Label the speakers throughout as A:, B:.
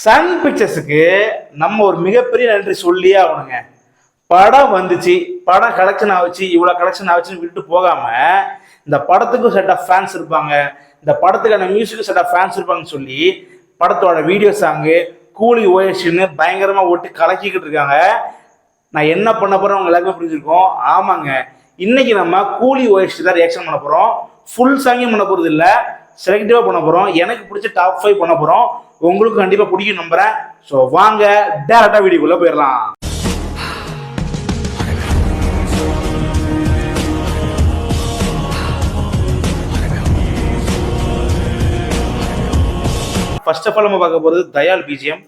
A: Sun பிக்சர்ஸுக்கு நம்ம ஒரு மிகப்பெரிய நன்றி சொல்லியே ஆகணுங்க. படம் வந்துச்சு, படம் கலெக்ஷன் ஆச்சு, இவ்வளோ கலெக்ஷன் ஆச்சுன்னு விட்டு போகாம இந்த படத்துக்கும் செட் ஆஃப் ஃபேன்ஸ் இருப்பாங்க, இந்த படத்துக்கான மியூசிக்கும் செட் ஆஃப் ஃபேன்ஸ் இருப்பாங்கன்னு சொல்லி படத்தோட வீடியோ சாங்கு கூலி ஓஎஸ்ன்னு பயங்கரமாக ஓட்டி கலக்கிக்கிட்டு இருக்காங்க. நான் என்ன பண்ண போகிறேன் உங்க எல்லாருமே புரிஞ்சிருக்கோம். ஆமாங்க, இன்னைக்கு நம்ம கூலி ஓஎஸ்டி தான் ரியாக்ஷன் பண்ண போகிறோம். ஃபுல் சாங்கியும் பண்ண போகிறது இல்லை, செலக்டிவாக பண்ண போகிறோம். எனக்கு பிடிச்ச டாப் 5 பண்ண போகிறோம். உங்களுக்கு கண்டிப்பாக பிடிக்கும் நம்புறேன். ஸோ வாங்க டேரக்டாக வீடியோக்குள்ளே போயிடலாம். ஃபர்ஸ்ட் ஆஃப் ஆல் நம்ம பார்க்க போகிறது தயால் பிஜிஎம்.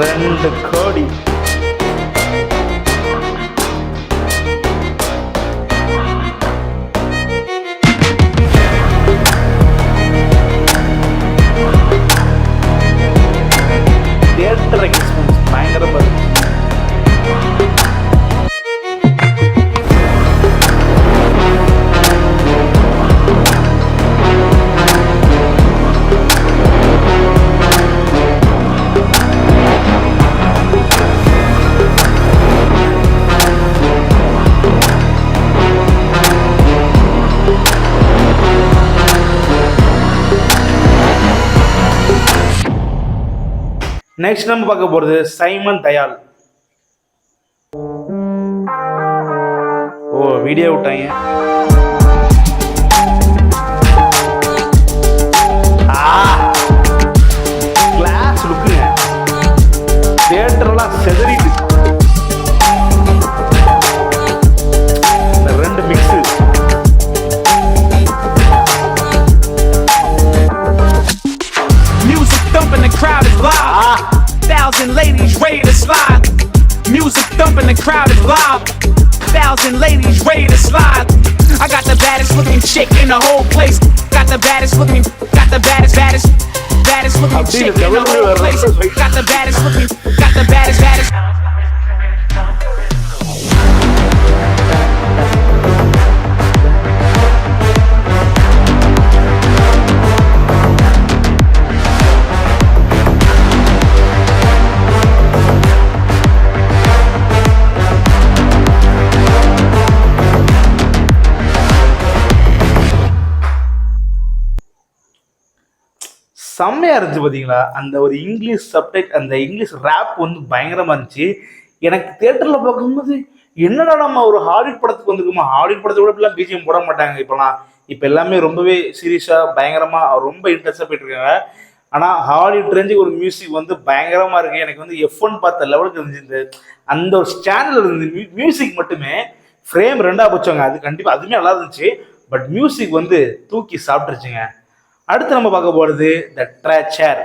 A: ரெண்டு கோடி தியேட்டர் எக்ஸ்பீரியன்ஸ் பயங்கரமா இருக்கு. நெக்ஸ்ட் நம்ம பார்க்க போறது சைமன் தயால். ஓ வீடியோ விட்டாங்க. கிளாஸ் லுக்குங்க, தியேட்டர்லாம் செதறிட்டு. இந்த ரெண்டு mix
B: music thumping, the crowd is live. 1,000 ladies ready to slide. Music thumping, the crowd is live. 1,000 ladies ready to slide. I got the baddest looking chick in the whole place. Got the baddest looking, got the baddest looking chick in the whole place. Got the baddest looking, got the baddest.
A: செம்மையா இருந்துச்சு பார்த்தீங்களா? அந்த ஒரு English சப்டைட், அந்த English rape வந்து பயங்கரமா இருந்துச்சு. எனக்கு தியேட்டர்ல பார்க்கும்போது என்னடா நம்ம ஒரு ஹாலிவுட் படத்துக்கு வந்துருக்குமா, ஹாலிவுட் படத்தை கூட இப்பெல்லாம் பிஜிஎம் போட மாட்டாங்க இப்பெல்லாம். இப்போ எல்லாமே ரொம்பவே சீரியஸா பயங்கரமா ரொம்ப இன்ட்ரெஸ்டா போயிட்டு இருக்காங்க. ஆனால் ஹாலிவுட் ரேஞ்சுக்கு ஒரு மியூசிக் வந்து பயங்கரமா இருக்கு. எனக்கு வந்து F1 பார்த்த லெவலுக்கு இருந்துச்சு. அந்த ஒரு ஸ்டாண்டில் இருந்து மியூசிக் மட்டுமே ஃப்ரேம் 2ஆ போச்சாங்க. அது கண்டிப்பாக அதுவுமே நல்லா இருந்துச்சு. பட் மியூசிக் வந்து தூக்கி சாப்பிட்டுருச்சுங்க. அடுத்து நம்ம பார்க்க போறது த ட்ரெஷர்.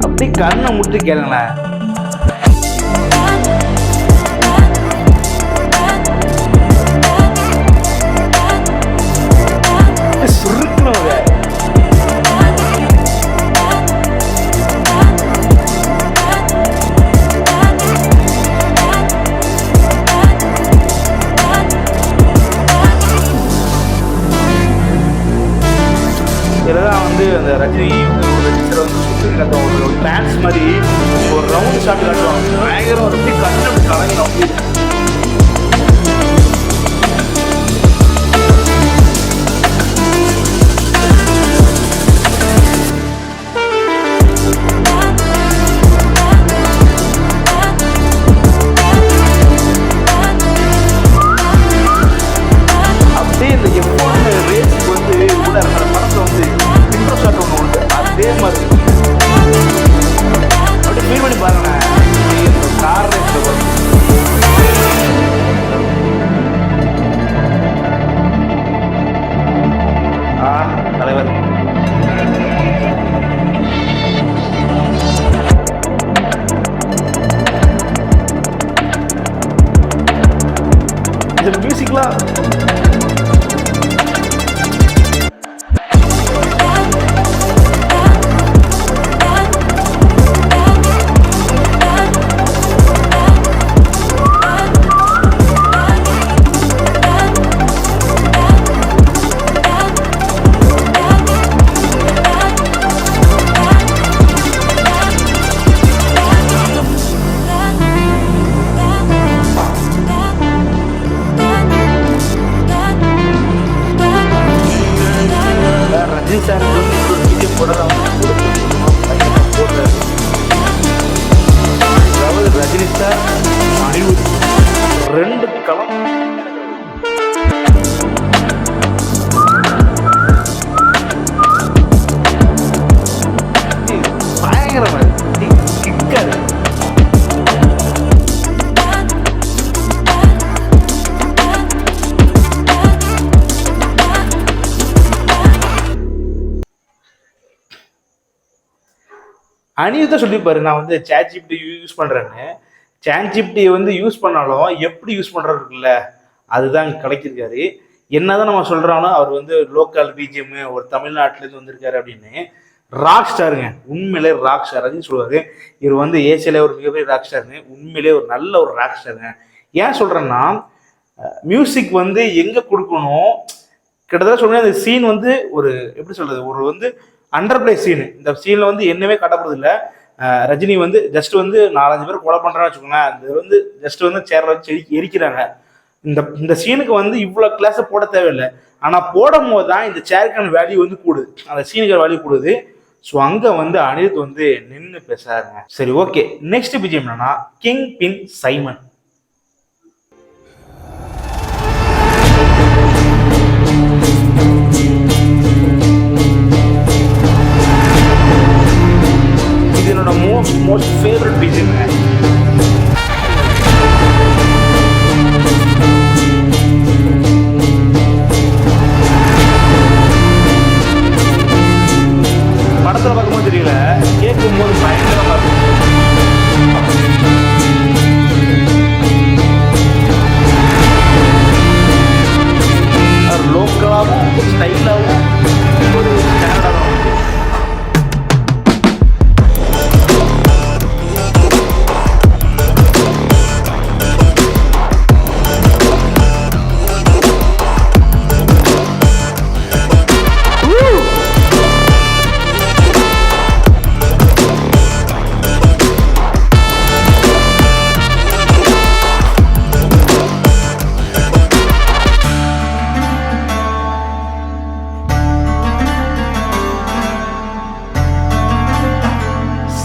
A: அப்படி கண்ணை முட்டு கேளுங்களேன். இதெல்லாம் வந்து அந்த ரஜினி வந்து ஒரு டான்ஸ் மாதிரி ஒரு ரவுண்ட் ஷாட் காட்டுவாங்க. பயங்கரம் ஒரு கண்ணு கலங்கி ரஜினி சார் வந்து ஒரு வீடியோ போடுறாங்க, அதாவது ரஜினி சார் அனிருத் 2 களம் பயங்கரமா கிக்காரு. அனிருத்தா சொல்லியிருப்பாரு, நான் வந்து சாட் ஜிபிடி யூஸ் பண்றேன்னு. சாட் ஜிபிடியை வந்து யூஸ் பண்ணாலும் எப்படி யூஸ் பண்றது இருக்குல்ல, அதுதான் கிடைச்சிருக்காரு. என்னதான் நம்ம சொல்றானோ அவர் வந்து லோக்கல் பிஜிஎம் ஒரு தமிழ்நாட்டிலேருந்து வந்திருக்காரு அப்படின்னு. ராக் ஸ்டாருங்க, உண்மையிலே ராக் ஸ்டார். அப்படின்னு சொல்லுவாரு இவர் வந்து ஏசியால ஒரு மிகப்பெரிய ராக் ஸ்டாருங்க. உண்மையிலே ஒரு நல்ல ஒரு ராக் ஸ்டாருங்க. ஏன் சொல்றேன்னா, மியூசிக் வந்து எங்க கொடுக்கணும், கிட்டத்தட்ட சொல்றேன் அந்த சீன் வந்து ஒரு எப்படி சொல்றது, ஒரு வந்து அண்டர் பிளே சீனு. இந்த சீன்ல வந்து என்னவே காட்டப்படுறது இல்லை. ரஜினி வந்து ஜஸ்ட் வந்து 4-5 பேர் கொலை பண்றான்னு வச்சுக்கோங்களேன். அது வந்து ஜஸ்ட் வந்து சேர்ல வச்சு எரிக்கிறாங்க. இந்த சீனுக்கு வந்து இவ்வளோ கிளாஸை போட தேவையில்லை. ஆனால் போடும் போது தான் இந்த சேருக்கான வேல்யூ வந்து கூடுது, அந்த சீனுக்கு வேல்யூ கூடுது. ஸோ அங்கே வந்து அனிருத் வந்து நின்று பேசாருங்க. சரி, ஓகே. நெக்ஸ்ட் பிஜிஎம் என்னன்னா கிங் பின் சைமன். இது என்னோட மோஸ்ட் ஃபேவரட் பிஜிஎம். படத்துல பார்க்கும்போது தெரியல, கேட்கும் போது பயங்கரமா இருக்கும். லோக்கலாகவும் ஸ்டைலாகவும் ஒரு ஸ்டாண்டர்டாகவும் இருக்கு.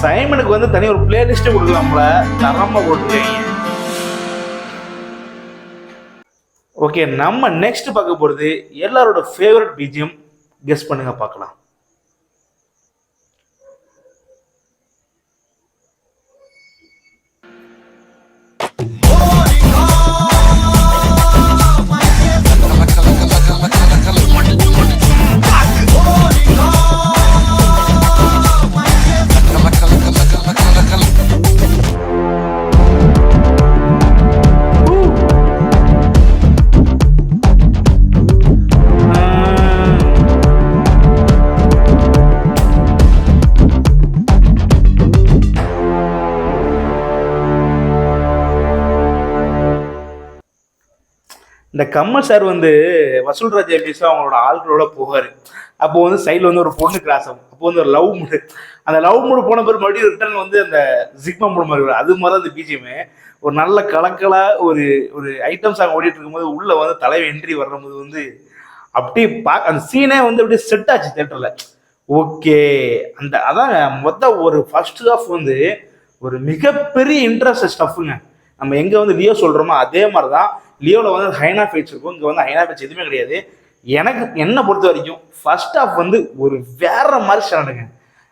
A: சைமனுக்கு வந்து தனி ஒரு பிளேலிஸ்ட் கொடுக்கலாம்ல, தரமா போட்டுருக்கீங்க. ஓகே, நம்ம நெக்ஸ்ட் பார்க்க போறது எல்லாரோட ஃபேவரட் பிஜிஎம். கெஸ் பண்ணுங்க பார்க்கலாம். இந்த கமல் சார் வந்து வசூல் ராஜ் எபிஎஸ் அவங்களோட ஆட்களோட போவார். அப்போ வந்து சைடில் வந்து ஒரு பொண்ணு கிராஸ் ஆகும். அப்போ வந்து ஒரு லவ் மூடு, அந்த லவ் மூடு போன பிறகு மறுபடியும் ரிட்டர்ன் வந்து அந்த ஜிக்மா மூடு மாதிரி வரும். அது மாதிரி தான் அந்த பிஜிஎம் ஒரு நல்ல கலக்கலா ஒரு ஒரு ஐட்டம் சாங் ஓடிட்டு இருக்கும்போது உள்ள வந்து தலைவை என்ட்ரி வர்றபோது வந்து அப்படியே அந்த சீனே வந்து அப்படியே செட் ஆச்சு தியேட்டர்ல. ஓகே, அந்த அதான் மொத்தம் ஒரு ஃபர்ஸ்ட் ஹாஃப் வந்து ஒரு மிகப்பெரிய இன்ட்ரெஸ்ட் ஸ்டஃப்புங்க. நம்ம எங்க வந்து லியோ சொல்றோமோ அதே மாதிரி தான் லியோவில் வந்து ஹைனா ஃபைட்ஸ் இருக்கும். இங்கே வந்து ஹைனா ஃபைட்ஸ் எதுவுமே கிடையாது. எனக்கு என்னை பொறுத்த வரைக்கும் ஃபர்ஸ்ட் ஹாஃப் வந்து ஒரு வேற மாதிரி ஸ்டாண்டுங்க.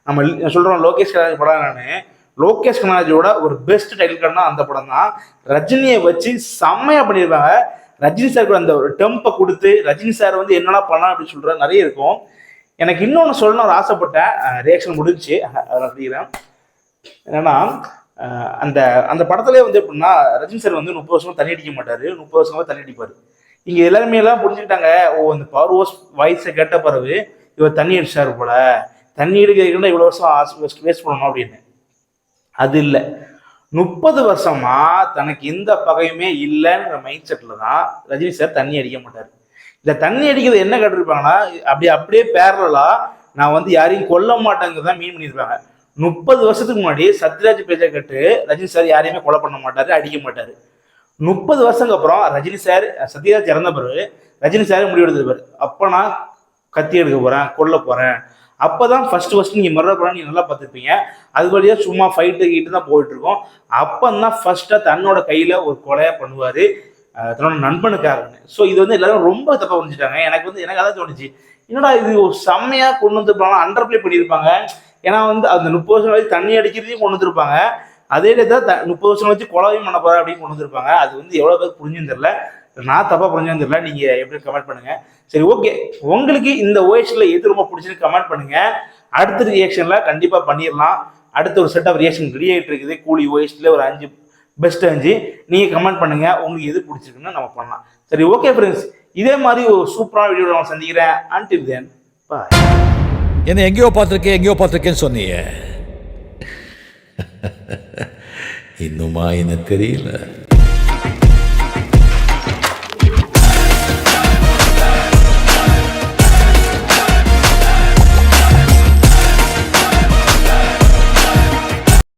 A: நம்ம சொல்கிறோம் லோகேஷ் கனகராஜ் படம். நான் லோகேஷ் கனகராஜோட ஒரு பெஸ்ட் டைட்டில் கார்டுனா அந்த படம் தான். ரஜினியை வச்சு செம்மையாக பண்ணியிருப்பாங்க. ரஜினி சார் கூட அந்த ஒரு டெம்பை கொடுத்து ரஜினி சார் வந்து என்னென்ன பண்ணலாம் அப்படின்னு சொல்கிற நிறைய இருக்கும். எனக்கு இன்னொன்று சொல்லணும் ஒரு ஆசைப்பட்டேன், ரியாக்ஷன் முடிஞ்சு அதை நான் சொல்லிக்கிறேன். என்னன்னா அந்த அந்த படத்துலேயே வந்து எப்படின்னா ரஜினி சார் வந்து 30 வருஷமா தண்ணி அடிக்க மாட்டார், 30 வருஷமா தண்ணி அடிப்பார். இங்க எல்லாருமே எல்லாம் புரிஞ்சுக்கிட்டாங்க, ஓ இந்த பவர் ஹவுஸ் வாய்ஸை கேட்ட பிறகு இவர் தண்ணி அடிச்சாரு போல, தண்ணி அடிக்கிறதுக்கு இவ்வளவு வருஷம் வேஸ்ட் பண்ணணும் அப்படின்னு. அது இல்லை, 30 வருஷமா தனக்கு எந்த பகையுமே இல்லைன்ற மைண்ட் செட்ல தான் ரஜினி சார் தண்ணி அடிக்க மாட்டாரு. இந்த தண்ணி அடிக்கிறது என்ன கேட்டிருப்பாங்கன்னா, அப்படியே பேரலா நான் வந்து யாரையும் கொல்ல மாட்டேங்கிறத மீன் பண்ணியிருப்பாங்க. 30 வருஷத்துக்கு முன்னாடி சத்யராஜ் பேச்சை கேட்டு ரஜினி சார் யாரையுமே கொலை பண்ண மாட்டாரு, அடிக்க மாட்டாரு. 30 வருஷத்துக்கு அப்புறம் ரஜினி சார், சத்யராஜ் இறந்த பிறகு ரஜினி சார் முடிவெடுத்துருப்பாரு, அப்ப நான் கத்தி எடுக்க போறேன், கொல்ல போறேன். அப்பதான் ஃபர்ஸ்ட் நீங்க மர்டர் பண்ண நீங்க நல்லா பார்த்துருப்பீங்க. அது வழியா சும்மா ஃபைட்டு கிட்டு தான் போயிட்டு இருக்கோம். அப்பந்தான் ஃபர்ஸ்டா தன்னோட கையில ஒரு கொலையா பண்ணுவாரு தன்னோட நண்பனுக்காக. ஸோ இது வந்து எல்லாரும் ரொம்ப தப்பா புரிஞ்சுட்டாங்க. எனக்கு அதான் தோணுச்சு, என்னடா இது ஒரு செம்மையா கொண்டு வந்துருப்பாங்க, அண்டர் பிளே பண்ணியிருப்பாங்க. ஏன்னா வந்து அந்த 30 வருஷம் வச்சு தண்ணி அடிக்கிறதையும் கொண்டு வந்திருப்பாங்க, அதே தான் 30 வருஷம் வச்சு கொலையும் பண்ண போறா அப்படின்னு கொண்டு வந்திருப்பாங்க. அது வந்து எவ்வளவு பேருக்கு புரிஞ்சுன்னு தெரியல, நான் தப்பா புரிஞ்சுன்னு தெரியல. நீங்க எப்படி கமெண்ட் பண்ணுங்க. சரி, ஓகே, உங்களுக்கு இந்த ஓஎஸ்ல எது ரொம்ப பிடிச்சிருக்கு கமெண்ட் பண்ணுங்க. அடுத்த ரியாக்ஷன்ல கண்டிப்பா பண்ணிடலாம். அடுத்த ஒரு செட் ஆஃப் ரியாக்ஷன் ரெடி ஆகிட்டு இருக்குது. கூலி ஓஎஸ்ல ஒரு 5 பெஸ்ட் 5 நீங்க கமெண்ட் பண்ணுங்க, உங்களுக்கு எது பிடிச்சிருக்குன்னு நம்ம பண்ணலாம். சரி, ஓகே ஃப்ரெண்ட்ஸ், இதே மாதிரி ஒரு சூப்பரான வீடியோ நான் சந்திக்கிறேன். until then bye.
C: என்ன எங்கேயோ பார்த்துருக்கேன்னு சொன்னீங்க. இன்னுமா என்ன தெரியல.